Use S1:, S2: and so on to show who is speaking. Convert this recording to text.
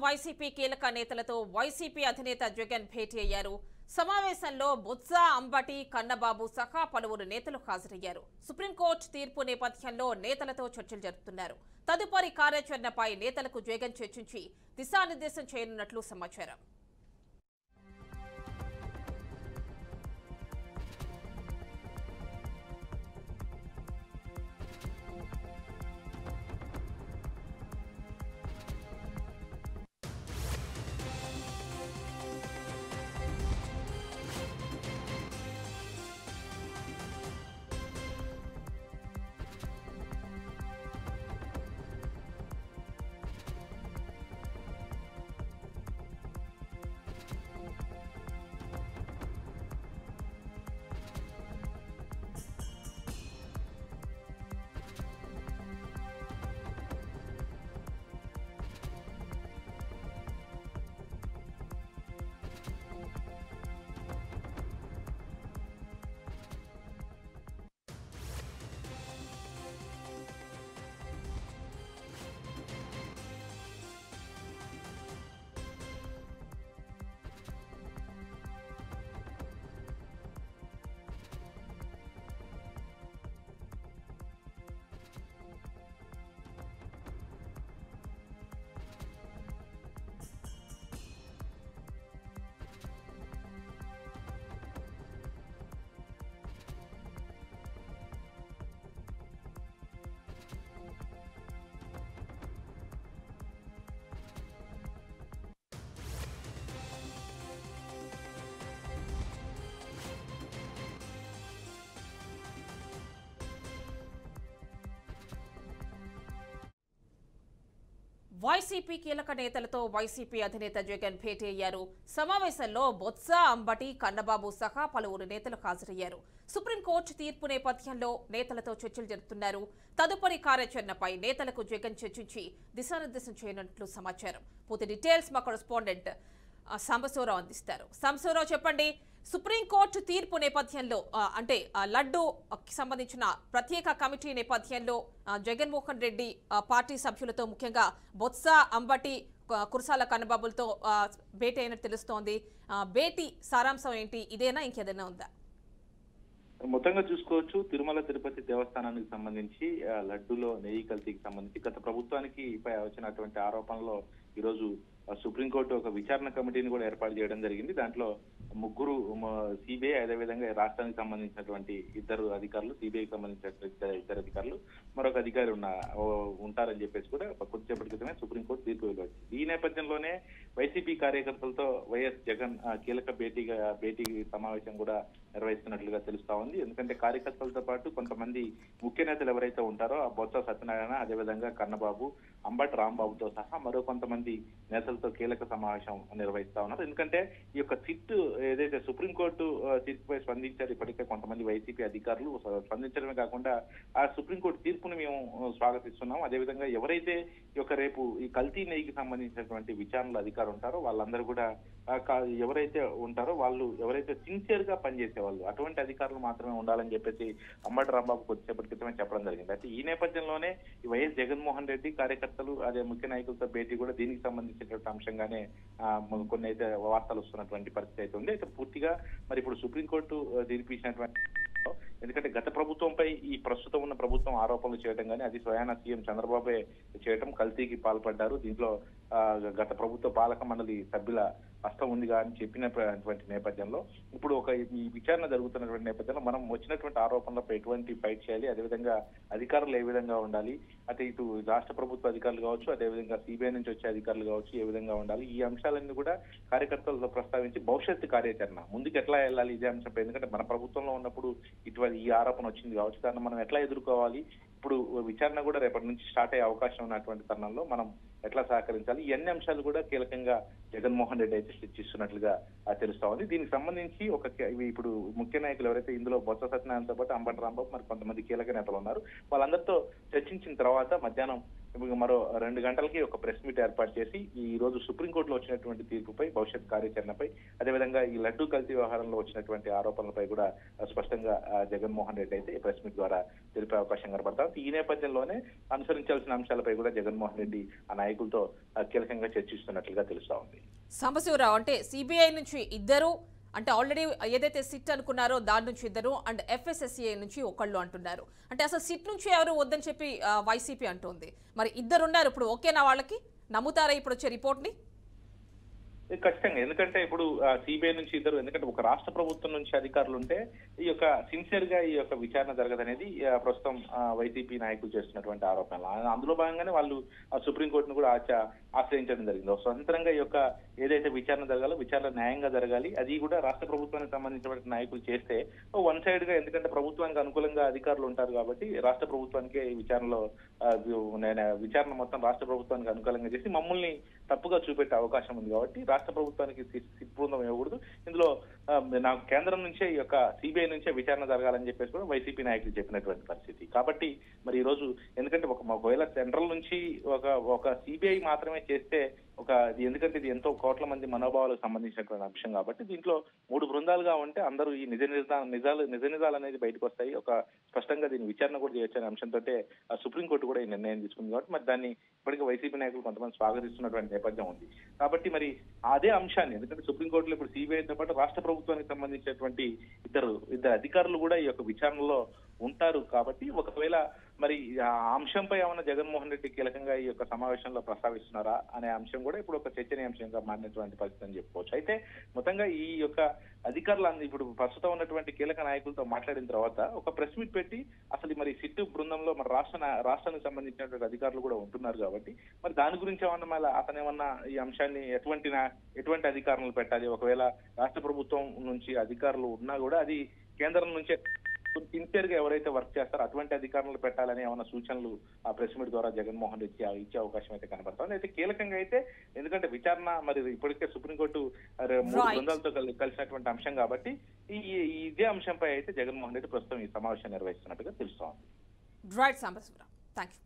S1: YCP కీలక నేతలతో YCP అధినేత జగన్ భేటీ అయ్యారు. సమావేశంలో బొత్స, అంబటి, కన్నబాబు సహా పలువురు నేతలు హాజరయ్యారు. సుప్రీంకోర్టు తీర్పు నేపథ్యంలో నేతలతో చర్చలు జరుపుతున్నారు. తదుపరి కార్యాచరణపై నేతలకు జగన్ చర్చించి దిశానిర్దేశం చేయనున్నట్లు సమాచారం. వైసీపీ కీలక నేతలతో వైసీపీ అధినేత జగన్ భేటీ అయ్యారు. సమావేశంలో బొత్స, అంబటి, కన్నబాబు సహా పలువురు నేతలు హాజరయ్యారు. సుప్రీంకోర్టు తీర్పు నేపథ్యంలో నేతలతో చర్చలు జరుపుతున్నారు. తదుపరి కార్యాచరణపై నేతలకు జగన్ చర్చించి దిశానిర్దేశం చేయనున్నట్లు సమాచారం. పూర్తి డీటెయిల్స్ మా కరెస్పాండెంట్ సాంబశివరావు అందిస్తారు. సాంబశివరావు, చెప్పండి. సుప్రీంకోర్టు తీర్పు నేపథ్యంలో అంటే లడ్డూకి సంబంధించిన ప్రత్యేక కమిటీ నేపథ్యంలో జగన్మోహన్ రెడ్డి పార్టీ సభ్యులతో ముఖ్యంగా బొత్స, అంబటి, కురసాల కన్నబాబులతో భేటీ అయినట్టు తెలుస్తోంది. భేటీ సారాంశం ఏంటి? ఇదేనా, ఇంకేదైనా ఉందా?
S2: మొత్తంగా చూసుకోవచ్చు, తిరుమల తిరుపతి దేవస్థానానికి సంబంధించి లడ్డూలో నెయ్యి కల్తీకి సంబంధించి గత ప్రభుత్వానికి పై వచ్చినటువంటి ఆరోపణలో ఈరోజు సుప్రీంకోర్టు ఒక విచారణ కమిటీని కూడా ఏర్పాటు చేయడం జరిగింది. దాంట్లో ముగ్గురు సిబిఐ, అదేవిధంగా రాష్ట్రానికి సంబంధించినటువంటి ఇద్దరు అధికారులు, సిబిఐకి సంబంధించినటువంటి ఇద్దరు అధికారులు, మరొక అధికారి ఉంటారని చెప్పేసి కూడా కొద్దిసేపటి క్రితమే సుప్రీంకోర్టు తీర్పు వెలువచ్చింది. ఈ నేపథ్యంలోనే వైసీపీ కార్యకర్తలతో వైఎస్ జగన్ కీలక భేటీ సమావేశం కూడా నిర్వహిస్తున్నట్లుగా తెలుస్తా ఉంది. ఎందుకంటే కార్యకర్తలతో పాటు కొంతమంది ముఖ్య నేతలు ఎవరైతే ఉంటారో ఆ బొత్స సత్యనారాయణ, అదేవిధంగా కన్నబాబు, అంబటి రాంబాబుతో సహా మరో కొంతమంది నేతలతో కీలక సమావేశం నిర్వహిస్తా ఉన్నారు. ఎందుకంటే ఈ యొక్క సిట్ ఏదైతే సుప్రీంకోర్టు తీర్పుపై స్పందించారు ఇప్పటికే కొంతమంది వైసీపీ అధికారులు స్పందించడమే కాకుండా ఆ సుప్రీంకోర్టు తీర్పును మేము స్వాగతిస్తున్నాం. అదేవిధంగా ఎవరైతే ఈ యొక్క రేపు ఈ కల్తీ నెయ్యికి సంబంధించినటువంటి విచారణలో అధికారులు ఉంటారో వాళ్ళందరూ కూడా ఎవరైతే ఉంటారో వాళ్ళు ఎవరైతే సిన్సియర్ గా పనిచేసేవాళ్ళు అటువంటి అధికారులు మాత్రమే ఉండాలని చెప్పేసి అంబటి రాంబాబు కొద్దిసేపటి క్రితమే చెప్పడం జరిగింది. అయితే ఈ నేపథ్యంలోనే ఈ వైఎస్ జగన్మోహన్ రెడ్డి కార్యకర్తలు అదే ముఖ్య నాయకులతో భేటీ కూడా దీనికి సంబంధించినటువంటి అంశంగానే కొన్ని అయితే వార్తలు వస్తున్నటువంటి పరిస్థితి అయితే ఉంది. అయితే పూర్తిగా మరి ఇప్పుడు సుప్రీంకోర్టు తీర్పు ఇచ్చినటువంటి ఎందుకంటే గత ప్రభుత్వంపై ఈ ప్రస్తుతం ఉన్న ప్రభుత్వం ఆరోపణలు చేయడం కానీ అది స్వయాన సీఎం చంద్రబాబే చేయడం, కల్తీకి పాల్పడ్డారు, దీంట్లో గత ప్రభుత్వ పాలక మండలి సభ్యుల హస్తం ఉందిగా అని చెప్పినటువంటి నేపథ్యంలో ఇప్పుడు ఈ విచారణ జరుగుతున్నటువంటి నేపథ్యంలో మనం వచ్చినటువంటి ఆరోపణలపై ఎటువంటి ఫైట్ చేయాలి, అదేవిధంగా అధికారులు ఏ విధంగా ఉండాలి, అటు ఇటు రాష్ట్ర ప్రభుత్వ అధికారులు కావచ్చు, అదేవిధంగా సిబిఐ నుంచి వచ్చే అధికారులు కావచ్చు, ఏ విధంగా ఉండాలి, ఈ అంశాలన్నీ కూడా కార్యకర్తలతో ప్రస్తావించి భవిష్యత్తు కార్యాచరణ ముందుకు ఎట్లా వెళ్ళాలి ఇదే అంశంపై. ఎందుకంటే మన ప్రభుత్వంలో ఉన్నప్పుడు ఇటువంటి ఈ ఆరోపణ వచ్చింది కావచ్చు, దాన్ని మనం ఎట్లా ఎదుర్కోవాలి, ఇప్పుడు విచారణ కూడా రేపటి నుంచి స్టార్ట్ అయ్యే అవకాశం ఉన్నటువంటి తరుణంలో మనం ఎట్లా సహకరించాలి, ఈ అన్ని అంశాలు కూడా కీలకంగా జగన్మోహన్ రెడ్డి అయితే చర్చిస్తున్నట్లుగా తెలుస్తా ఉంది. దీనికి సంబంధించి ఇప్పుడు ముఖ్య నాయకులు ఎవరైతే ఇందులో బొత్స సత్యనారాయణతో పాటు అంబటి రాంబాబు మరి కొంతమంది కీలక నేతలు ఉన్నారు, వాళ్ళందరితో చర్చించిన తర్వాత మధ్యాహ్నం ఇప్పుడు మరో 2 గంటలకి ఒక ప్రెస్ మీట్ ఏర్పాటు చేసి ఈ రోజు సుప్రీంకోర్టులో వచ్చినటువంటి తీర్పుపై, భవిష్యత్ కార్యాచరణపై, అదేవిధంగా ఈ లడ్డూ కల్తీ వ్యవహారంలో వచ్చినటువంటి ఆరోపణలపై కూడా స్పష్టంగా జగన్మోహన్ రెడ్డి అయితే ప్రెస్ మీట్ ద్వారా తెలిపే అవకాశం కనబడతా. ఈ నేపథ్యంలోనే అనుసరించాల్సిన అంశాలపై కూడా జగన్మోహన్ రెడ్డి ఆ నాయకులతో కీలకంగా చర్చిస్తున్నట్లుగా తెలుస్తా ఉంది.
S1: సాంబశివరావు, అంటే సిబిఐ నుంచి ఇద్దరు, అంటే ఆల్రెడీ ఏదైతే సిట్ అనుకున్నారో దాని నుంచి ఇద్దరు అండ్ FSSAI నుంచి ఒకళ్ళు అంటున్నారు. అంటే అసలు సిట్ నుంచి ఎవరు వద్దని చెప్పి వైసీపీ అంటోంది. మరి ఇద్దరు ఉన్నారు, ఇప్పుడు ఓకేనా వాళ్ళకి? నమ్ముతారా ఇప్పుడు వచ్చే రిపోర్ట్ని?
S2: ఖచ్చితంగా. ఎందుకంటే ఇప్పుడు సిబిఐ నుంచి ఇద్దరు, ఎందుకంటే ఒక రాష్ట్ర ప్రభుత్వం నుంచి అధికారులు ఉంటే ఈ యొక్క సిన్సియర్ గా ఈ యొక్క విచారణ జరగదనేది ప్రస్తుతం వైసీపీ నాయకులు చేస్తున్నటువంటి ఆరోపణలు. అందులో భాగంగానే వాళ్ళు సుప్రీంకోర్టును కూడా ఆశ్రయించడం జరిగింది. స్వతంత్రంగా ఈ యొక్క ఏదైతే విచారణ జరగాలో విచారణ న్యాయంగా జరగాలి. అది కూడా రాష్ట్ర ప్రభుత్వానికి సంబంధించినటువంటి నాయకులు చేస్తే వన్ సైడ్ గా, ఎందుకంటే ప్రభుత్వానికి అనుకూలంగా అధికారులు ఉంటారు కాబట్టి రాష్ట్ర ప్రభుత్వానికి ఈ విచారణలో విచారణ మొత్తం రాష్ట్ర ప్రభుత్వానికి అనుకూలంగా చేసి మమ్మల్ని తప్పుగా చూపెట్టే అవకాశం ఉంది కాబట్టి రాష్ట్ర ప్రభుత్వానికి సిట్ బృందం ఇవ్వకూడదు. ఇందులో నాకు కేంద్రం నుంచే ఈ యొక్క సిబిఐ నుంచే విచారణ జరగాలని చెప్పేసి కూడా వైసీపీ నాయకులు చెప్పినటువంటి పరిస్థితి. కాబట్టి మరి ఈ రోజు ఎందుకంటే ఒకవేళ సెంట్రల్ నుంచి ఒక సిబిఐ మాత్రమే చేస్తే ఎందుకంటే ఇది ఎంతో కోట్ల మంది మనోభావాలకు సంబంధించినటువంటి అంశం కాబట్టి దీంట్లో 3 బృందాలుగా ఉంటే అందరూ ఈ నిజాలు అనేది బయటకు వస్తాయి. స్పష్టంగా దీన్ని విచారణ కూడా చేయొచ్చు అనే అంశంతో సుప్రీంకోర్టు కూడా ఈ నిర్ణయం తీసుకుంది కాబట్టి మరి దాన్ని ఇప్పటికీ వైసీపీ నాయకులు కొంతమంది స్వాగతిస్తున్నటువంటి నేపథ్యం ఉంది. కాబట్టి మరి అదే అంశాన్ని, ఎందుకంటే సుప్రీంకోర్టులో ఇప్పుడు సిబిఐతో పాటు రాష్ట్ర ప్రభుత్వానికి సంబంధించినటువంటి ఇద్దరు అధికారులు కూడా ఈ యొక్క విచారణలో ఉంటారు. కాబట్టి ఒకవేళ మరి ఆ అంశంపై ఏమైనా జగన్మోహన్ రెడ్డి కీలకంగా ఈ యొక్క సమావేశంలో ప్రస్తావిస్తున్నారా అనే అంశం కూడా ఇప్పుడు ఒక చర్చనీయాంశంగా మారినటువంటి పరిస్థితి అని చెప్పుకోవచ్చు. అయితే మొత్తంగా ఈ యొక్క అధికారులు ఇప్పుడు ప్రస్తుతం ఉన్నటువంటి కీలక నాయకులతో మాట్లాడిన తర్వాత ఒక ప్రెస్ మీట్ పెట్టి అసలు మరి సిట్ బృందంలో మన రాష్ట్రానికి సంబంధించినటువంటి అధికారులు కూడా ఉంటున్నారు కాబట్టి మరి దాని గురించి ఏమన్నా మళ్ళీ అతను ఏమన్నా ఈ అంశాన్ని ఎటువంటి అధికారులు పెట్టాలి, ఒకవేళ రాష్ట్ర ప్రభుత్వం నుంచి అధికారులు ఉన్నా కూడా అది కేంద్రం నుంచే సిన్సియర్ గా ఎవరైతే వర్క్ చేస్తారో అటువంటి అధికారులు పెట్టాలని ఏమైనా సూచనలు ఆ ప్రెస్ మీట్ ద్వారా జగన్మోహన్ రెడ్డి ఇచ్చే అవకాశం అయితే కనబడుతుంది. అయితే కీలకంగా అయితే ఎందుకంటే విచారణ మరి ఇప్పటికే సుప్రీంకోర్టు 3 బృందాలతో కలిసినటువంటి అంశం కాబట్టి ఇదే అంశంపై అయితే జగన్మోహన్ రెడ్డి ప్రస్తుతం ఈ సమావేశం నిర్వహిస్తున్నట్టుగా తెలుస్తోంది.
S1: Right Sambasivarao, thank you.